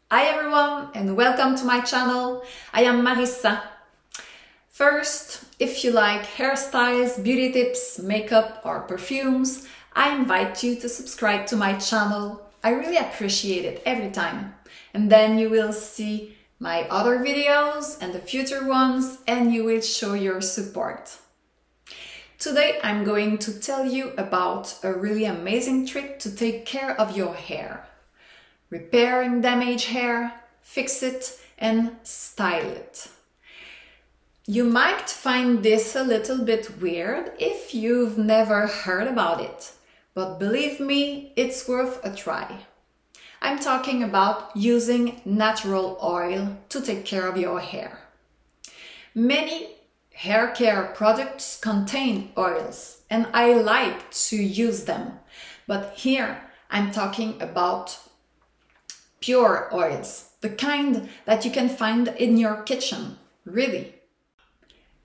Hi everyone and welcome to my channel. I am Marissa. First, if you like hairstyles, beauty tips, makeup or perfumes, I invite you to subscribe to my channel. I really appreciate it every time. And then you will see my other videos and the future ones and you will show your support. Today I'm going to tell you about a really amazing trick to take care of your hair. Repairing damaged hair, fix it and style it. You might find this a little bit weird if you've never heard about it, but believe me, it's worth a try. I'm talking about using natural oil to take care of your hair. Many hair care products contain oils and I like to use them, but here I'm talking about pure oils, the kind that you can find in your kitchen, really.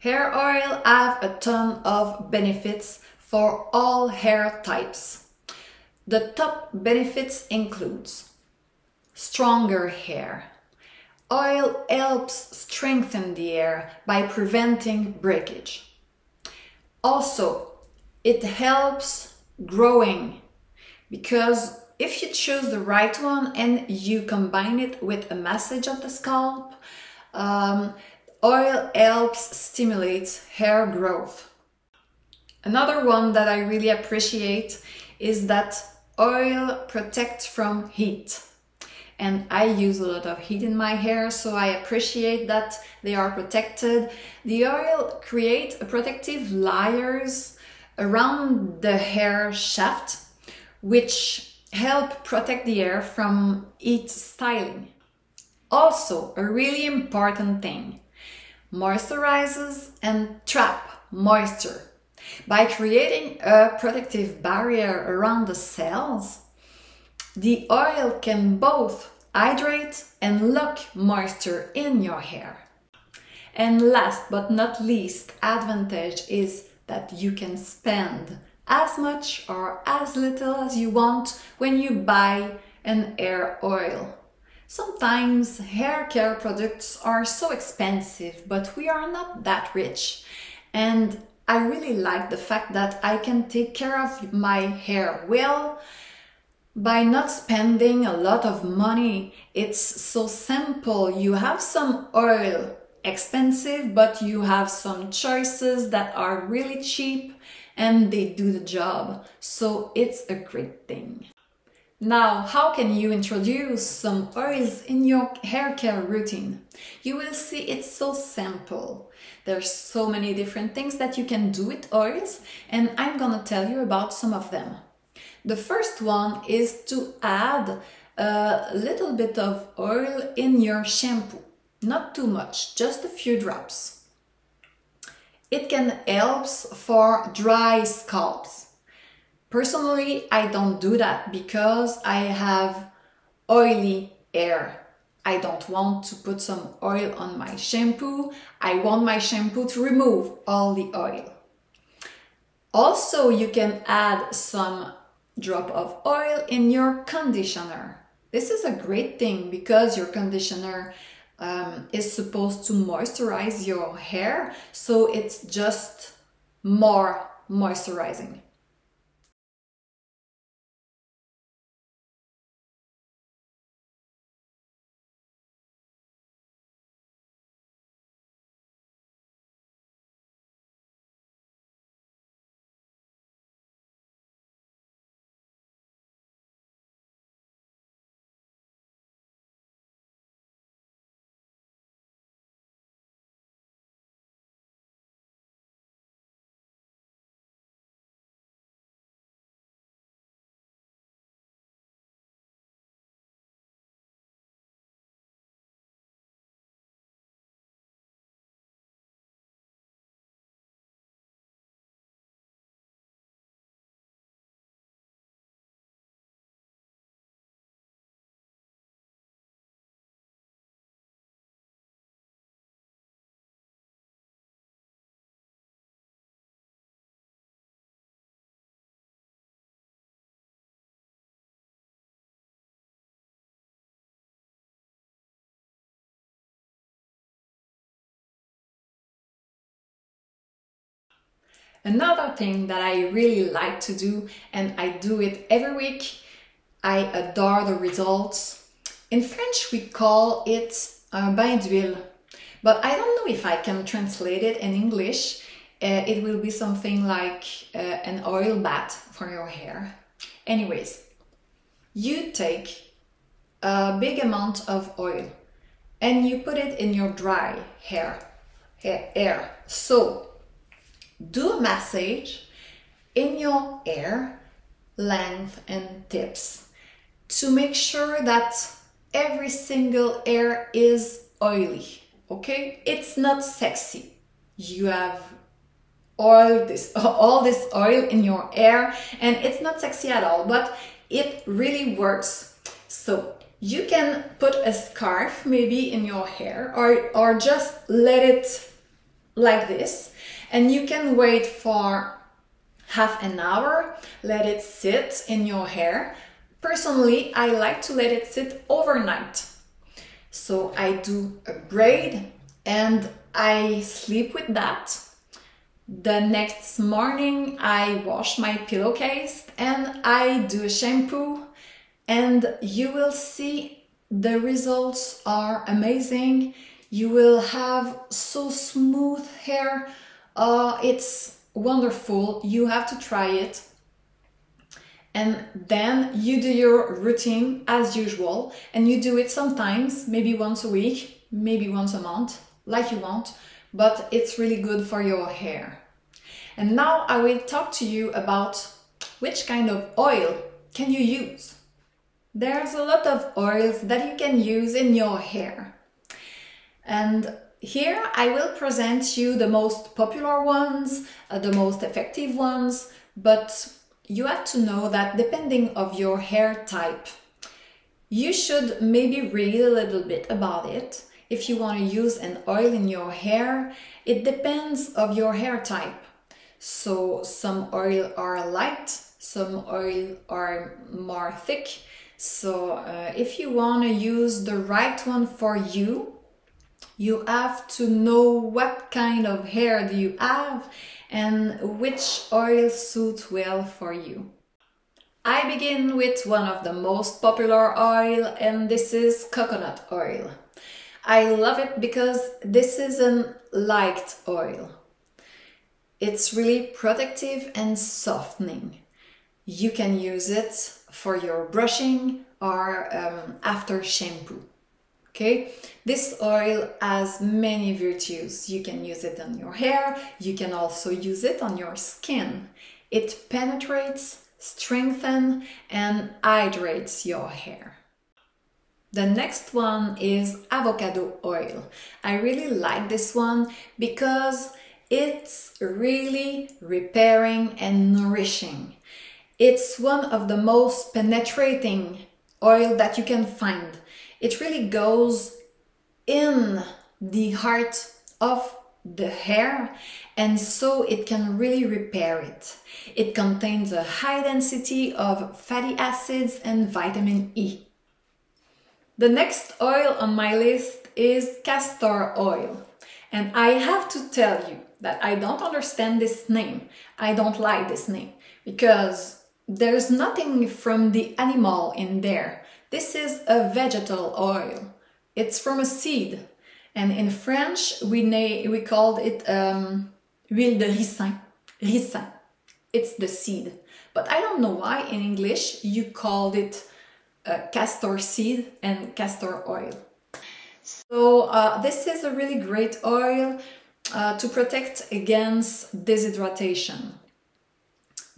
Hair oil have a ton of benefits for all hair types. The top benefits includes stronger hair. Oil helps strengthen the hair by preventing breakage. Also, it helps growing because if you choose the right one and you combine it with a massage of the scalp, oil helps stimulate hair growth. Another one that I really appreciate is that oil protects from heat. And I use a lot of heat in my hair, so I appreciate that they are protected. The oil creates protective layers around the hair shaft, which help protect the hair from heat styling. Also, a really important thing, moisturizes and trap moisture. By creating a protective barrier around the cells, the oil can both hydrate and lock moisture in your hair. And last but not least advantage is that you can spend as much or as little as you want when you buy an hair oil. Sometimes hair care products are so expensive, but we are not that rich. And I really like the fact that I can take care of my hair well by not spending a lot of money. It's so simple. You have some oil expensive, but you have some choices that are really cheap and they do the job. So it's a great thing. Now, how can you introduce some oils in your hair care routine? You will see it's so simple. There's so many different things that you can do with oils and I'm gonna tell you about some of them. The first one is to add a little bit of oil in your shampoo. Not too much, just a few drops. It can help for dry scalps. Personally, I don't do that because I have oily hair. I don't want to put some oil on my shampoo. I want my shampoo to remove all the oil. Also, you can add some drop of oil in your conditioner. This is a great thing because your conditioner is supposed to moisturize your hair, so it's just more moisturizing. Another thing that I really like to do, and I do it every week, I adore the results. In French we call it un bain d'huile, but I don't know if I can translate it in English. It will be something like an oil bath for your hair. Anyways, you take a big amount of oil and you put it in your dry hair. So do a massage in your hair, length and tips, to make sure that every single hair is oily, okay? It's not sexy. You have all this oil in your hair and it's not sexy at all, but it really works. So you can put a scarf maybe in your hair, or just let it like this, and you can wait for half an hour, let it sit in your hair. Personally, I like to let it sit overnight. So I do a braid and I sleep with that. The next morning I wash my pillowcase and I do a shampoo, and you will see the results are amazing. You will have so smooth hair. It's wonderful. You have to try it. And then you do your routine as usual, and you do it sometimes, maybe once a week, maybe once a month, like you want, but it's really good for your hair. And now I will talk to you about which kind of oil can you use. There's a lot of oils that you can use in your hair. And here I will present you the most popular ones, the most effective ones, but you have to know that depending of your hair type, you should maybe read a little bit about it. If you want to use an oil in your hair, it depends of your hair type. So some oil are light, some oil are more thick. So if you want to use the right one for you, you have to know what kind of hair do you have and which oil suits well for you. I begin with one of the most popular oil, and this is coconut oil. I love it because this is a light oil. It's really protective and softening. You can use it for your brushing or after shampoo. Okay, this oil has many virtues. You can use it on your hair, you can also use it on your skin. It penetrates, strengthens and hydrates your hair. The next one is avocado oil. I really like this one because it's really repairing and nourishing. It's one of the most penetrating oil that you can find. It really goes in the heart of the hair, and so it can really repair it. It contains a high density of fatty acids and vitamin E. The next oil on my list is castor oil. And I have to tell you that I don't understand this name. I don't like this name because there's nothing from the animal in there. This is a vegetal oil. It's from a seed. And in French, we called it huile de ricin. Ricin. It's the seed. But I don't know why in English you called it castor seed and castor oil. So this is a really great oil to protect against dehydration.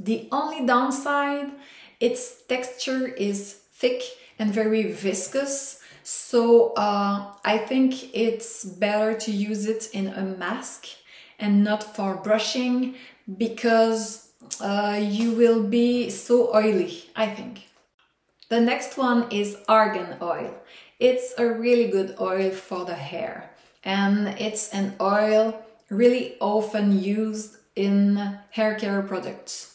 The only downside, its texture is thick and very viscous, so I think it's better to use it in a mask and not for brushing, because you will be so oily, I think. The next one is argan oil. It's a really good oil for the hair, and it's an oil really often used in hair care products.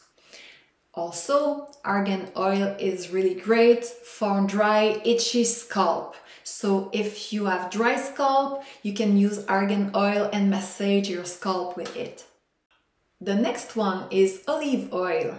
Also, argan oil is really great for dry, itchy scalp. So if you have dry scalp, you can use argan oil and massage your scalp with it. The next one is olive oil.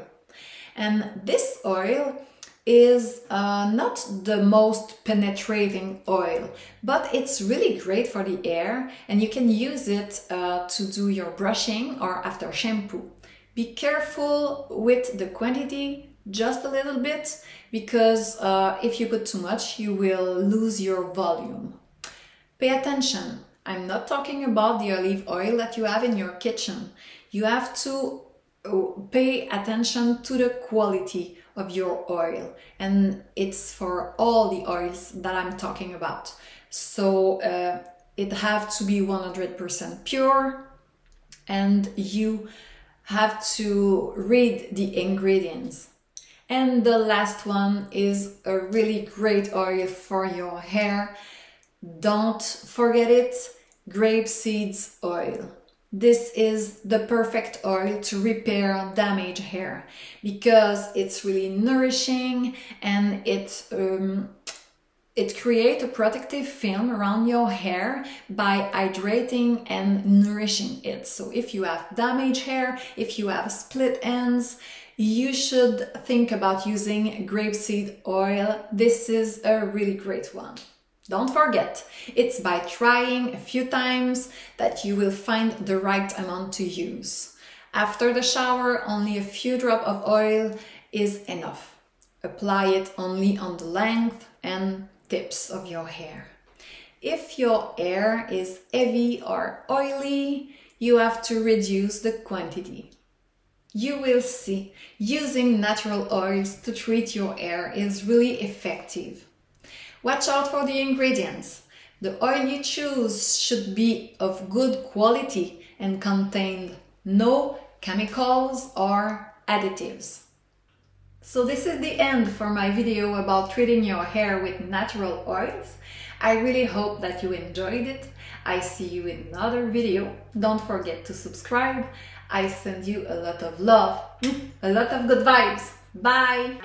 And this oil is not the most penetrating oil, but it's really great for the hair, and you can use it to do your brushing or after shampoo. Be careful with the quantity, just a little bit, because if you put too much, you will lose your volume. Pay attention. I'm not talking about the olive oil that you have in your kitchen. You have to pay attention to the quality of your oil, and it's for all the oils that I'm talking about. So it have to be 100% pure, and you have to read the ingredients. And the last one is a really great oil for your hair. Don't forget it, grape seeds oil. This is the perfect oil to repair damaged hair because it's really nourishing, and it creates a protective film around your hair by hydrating and nourishing it. So if you have damaged hair, if you have split ends, you should think about using grapeseed oil. This is a really great one. Don't forget, it's by trying a few times that you will find the right amount to use. After the shower, only a few drops of oil is enough. Apply it only on the length and tips of your hair. If your hair is heavy or oily, you have to reduce the quantity. You will see, using natural oils to treat your hair is really effective. Watch out for the ingredients. The oil you choose should be of good quality and contain no chemicals or additives. So this is the end for my video about treating your hair with natural oils. I really hope that you enjoyed it. I see you in another video. Don't forget to subscribe. I send you a lot of love, a lot of good vibes. Bye!